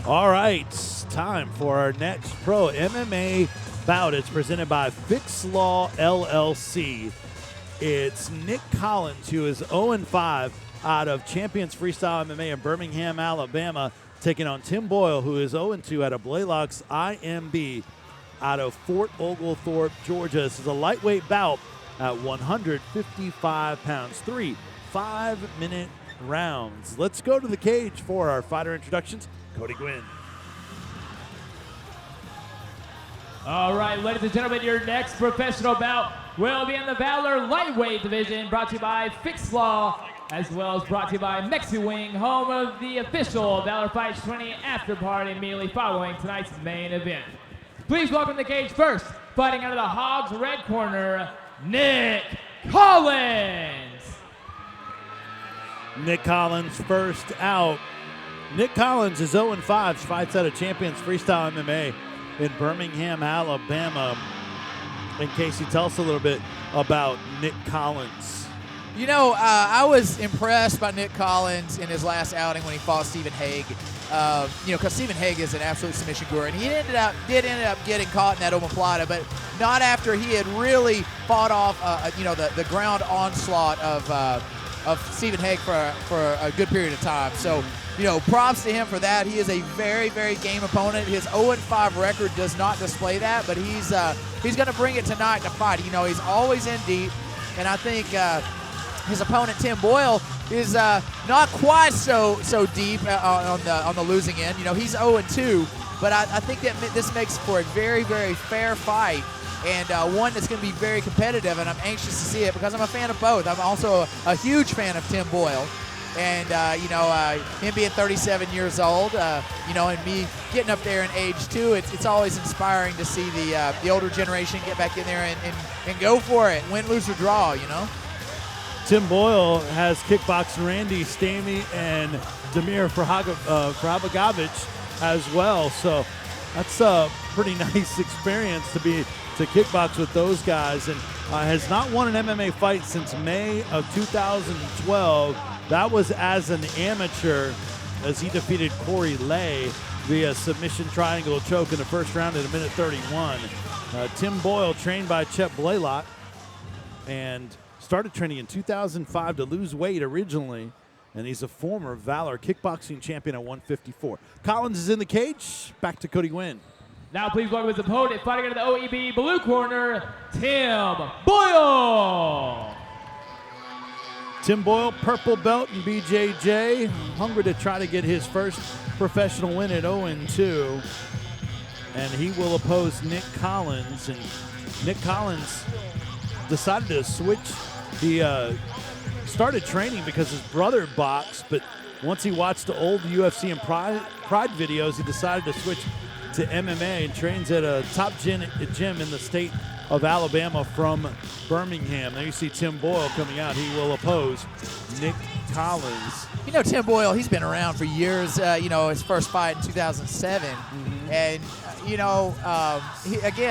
All right, time for our next pro MMA bout. It's presented by Fix Law LLC. It's Nick Collins, who is 0-5 out of Champions Freestyle MMA in Birmingham, Alabama, taking on Tim Boyle, who is 0-2 out of Blaylock's IMB out of Fort Oglethorpe, Georgia. This is a lightweight bout at 155 pounds. 3 5-minute rounds. Let's go to the cage for our fighter introductions. Cody Gwynn. All right, ladies and gentlemen, your next professional bout will be in the Valor lightweight division, brought to you by Fix Law, as well as brought to you by Mexi-Wing, home of the official Valor Fights 20 after party immediately following tonight's main event. Please welcome the cage first, fighting out of the Hogs red corner, Nick Collins. Nick Collins first out. Nick Collins is 0-5, fights out of Champions Freestyle MMA in Birmingham, Alabama. And Casey, tell us a little bit about Nick Collins. You know, I was impressed by Nick Collins in his last outing when he fought Stephen Hague. Because Stephen Hague is an absolute submission guru, and he did end up getting caught in that omoplata, but not after he had really fought off, the ground onslaught of Stephen Hague for a good period of time. So, props to him for that. He is a very, very game opponent. His 0-5 record does not display that, but he's going to bring it tonight to fight. He's always in deep, and I think his opponent Tim Boyle is not quite so deep on the losing end. He's 0-2, but I think that this makes for a very, very fair fight, and one that's going to be very competitive, and I'm anxious to see it because I'm a fan of both. I'm also a huge fan of Tim Boyle. And, him being 37 years old, and me getting up there in age too, it's always inspiring to see the older generation get back in there and go for it, win, lose, or draw, Tim Boyle has kickboxed Randy Stamey and Damir Frabagovich as well. So that's a pretty nice experience to kickbox with those guys. And has not won an MMA fight since May of 2012. That was as an amateur, as he defeated Corey Lay via submission triangle choke in the first round at 1:31. Tim Boyle, trained by Chet Blaylock, and started training in 2005 to lose weight originally, and he's a former Valor kickboxing champion at 154. Collins is in the cage. Back to Cody Gwynn. Now please welcome his opponent, fighting out of the OEB blue corner, Tim Boyle. Tim Boyle, purple belt in BJJ, hungry to try to get his first professional win at 0-2. And he will oppose Nick Collins. And Nick Collins decided to switch. He started training because his brother boxed, but once he watched the old UFC and Pride videos, he decided to switch to MMA and trains at a top gym in the state of Alabama from Birmingham. There you see Tim Boyle coming out. He will oppose Nick Collins. Tim Boyle, he's been around for years. His first fight in 2007. Mm-hmm. And,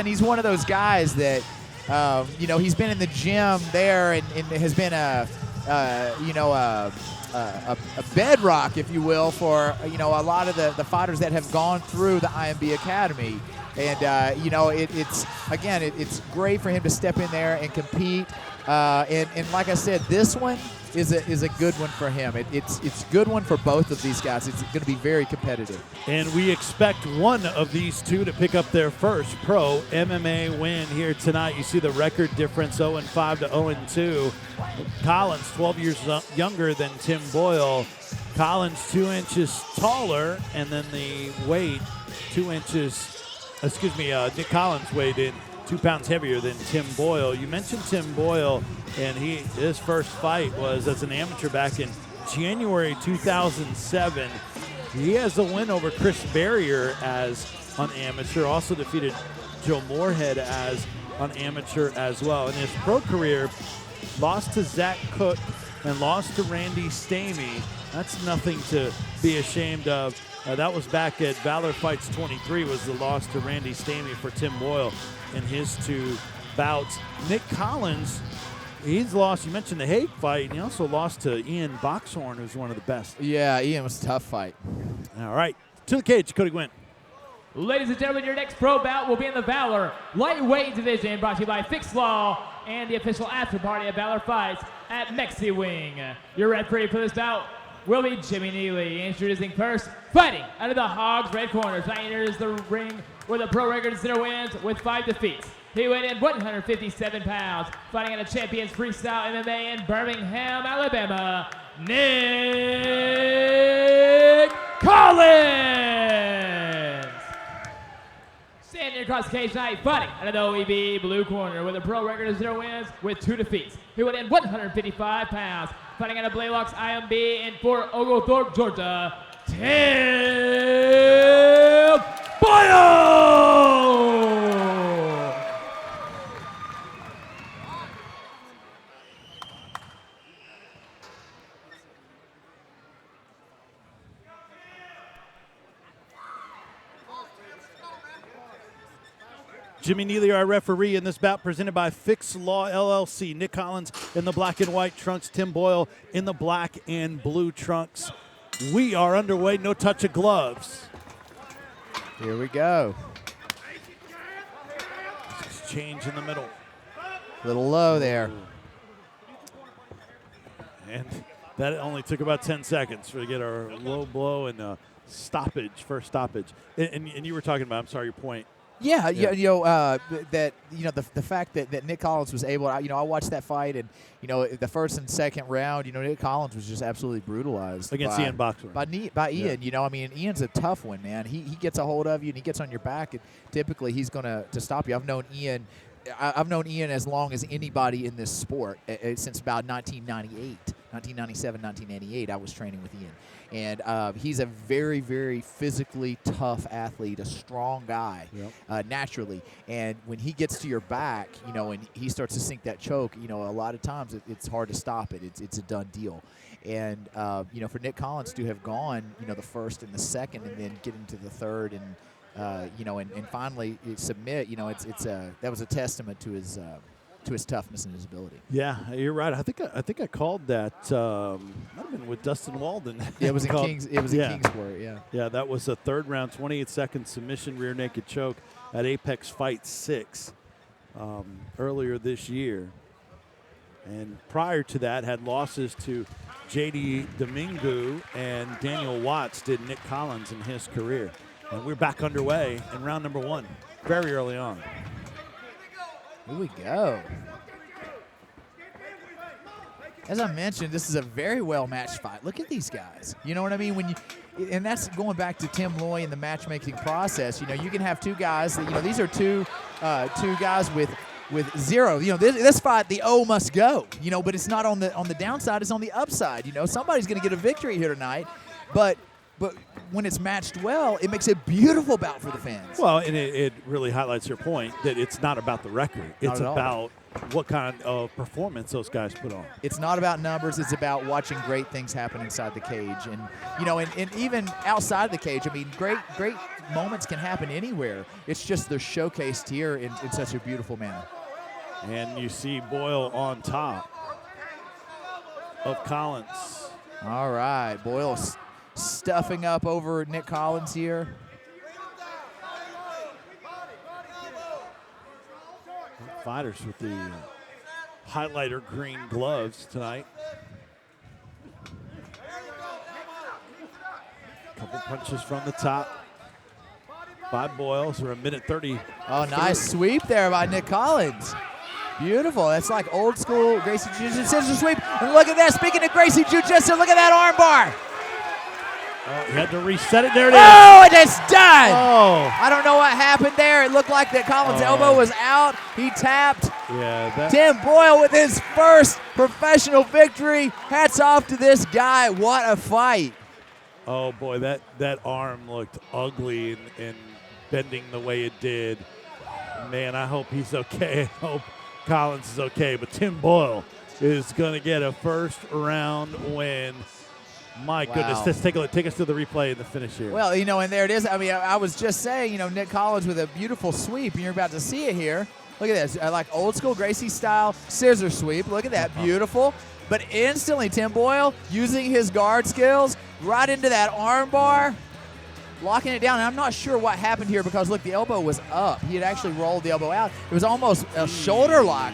he's one of those guys that, he's been in the gym there and has been a bedrock, if you will, for, a lot of the fighters that have gone through the IMB Academy. And, it's great for him to step in there and compete. And like I said, this one is a good one for him. It's a good one for both of these guys. It's going to be very competitive. And we expect one of these two to pick up their first pro MMA win here tonight. You see the record difference, 0-5 to 0-2. Collins, 12 years younger than Tim Boyle. Collins 2 inches taller, and then the weight 2 inches. Nick Collins weighed in 2 pounds heavier than Tim Boyle. You mentioned Tim Boyle, and his first fight was as an amateur back in January 2007. He has a win over Chris Barrier as an amateur, also defeated Joe Moorhead as an amateur as well. In his pro career, lost to Zach Cook and lost to Randy Stamey. That's nothing to be ashamed of. That was back at Valor Fights 23 was the loss to Randy Stamey for Tim Boyle in his 2 bouts. Nick Collins, he's lost. You mentioned the Hague fight, and he also lost to Ian Boxhorn, who's one of the best. Yeah, Ian was a tough fight. All right, To the cage, Cody Gwynn. Ladies and gentlemen, your next pro bout will be in the Valor lightweight division, brought to you by Fixed Law and the official after party of Valor Fights at Mexi Wing. Your referee for this bout will be Jimmy Neely. Introducing first, fighting out of the Hogs red corner. Tonight enters the ring with a pro record center wins with 5 defeats. He weighed in 157 pounds, fighting at a Champions Freestyle MMA in Birmingham, Alabama, Nick Collins. Standing across the cage tonight, fighting out of the OEB blue corner with a pro record of 0 wins with 2 defeats. He weighed in 155 pounds, fighting out of Blaylock's IMB in Fort Oglethorpe, Georgia, Tim Boyle. Jimmy Neely, our referee in this bout, presented by Fix Law LLC. Nick Collins in the black and white trunks, Tim Boyle in the black and blue trunks. We are underway, no touch of gloves. Here we go. Exchange in the middle. A little low there. And that only took about 10 seconds to get our low blow and stoppage, first stoppage. And you were talking about, I'm sorry, your point. Yeah, the fact that Nick Collins was able to, I watched that fight, and the first and second round, Nick Collins was just absolutely brutalized against Ian Boxer. By Ian. Ian's a tough one, man. He gets a hold of you and he gets on your back, and typically he's going to stop you. I've known Ian as long as anybody in this sport, since about 1997, 1998. I was training with Ian. And he's a very, very physically tough athlete, a strong guy, naturally. And when he gets to your back, and he starts to sink that choke, a lot of times it's hard to stop it. It's a done deal. And, for Nick Collins to have gone, the first and the second, and then get into the third and, and finally submit, that was a testament to his toughness and his ability. Yeah, you're right. I think I called that. Might have been with Dustin Walden. Yeah, it was in Kingsport. Yeah. Yeah, that was a third round, 28-second submission rear naked choke at Apex Fight 6 earlier this year. And prior to that, had losses to J.D. Domingue and Daniel Watts did Nick Collins in his career. And we're back underway in round number 1, very early on. Here we go. As I mentioned, this is a very well-matched fight. Look at these guys. You know what I mean? And that's going back to Tim Loy and the matchmaking process. You can have two guys that, these are two guys with 0. This fight, the O must go. But it's not on the downside, it's on the upside. Somebody's going to get a victory here tonight. But when it's matched well, it makes a beautiful bout for the fans. Well, and it really highlights your point that it's not about the record. It's about what kind of performance those guys put on. It's not about numbers. It's about watching great things happen inside the cage. And, and even outside the cage, great moments can happen anywhere. It's just they're showcased here in such a beautiful manner. And you see Boyle on top of Collins. All right, Boyle stuffing up over Nick Collins here. Fighters with the highlighter green gloves tonight. Couple punches from the top by Boyle. So we're a minute 30. Oh, nice sweep there by Nick Collins. Beautiful. That's like old school Gracie Jiu-Jitsu scissor sweep. And look at that. Speaking of Gracie Jiu-Jitsu, look at that arm bar. He had to reset it. There it is. Oh, and it's done. Oh. I don't know what happened there. It looked like that Collins' elbow was out. He tapped. Yeah. Tim Boyle with his first professional victory. Hats off to this guy. What a fight. Oh, boy, that arm looked ugly and bending the way it did. Man, I hope he's okay. I hope Collins is okay. But Tim Boyle is going to get a first-round win. My goodness, let's take a look. Take us to the replay and the finish here. Well, and there it is. I was just saying, Nick Collins with a beautiful sweep, and you're about to see it here. Look at this. I like old school Gracie style scissor sweep. Look at that. Beautiful. But instantly, Tim Boyle using his guard skills right into that arm bar. locking it down. And I'm not sure what happened here because, look, the elbow was up. He had actually rolled the elbow out. It was almost a shoulder lock.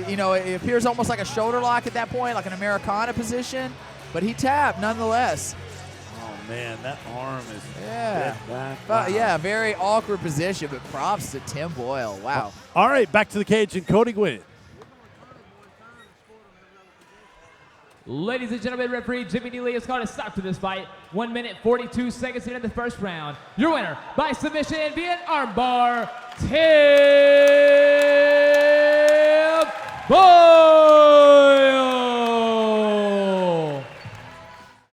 You know, it appears almost like a shoulder lock at that point, like an Americana position. But he tapped nonetheless. Oh, man, that arm is bent back. But, yeah, very awkward position, but props to Tim Boyle. Wow. All right, back to the cage and Cody Gwynn. Ladies and gentlemen, referee Jimmy Neely has called a stop to this fight. 1 minute, 42 seconds into the first round. Your winner by submission via an armbar, Tim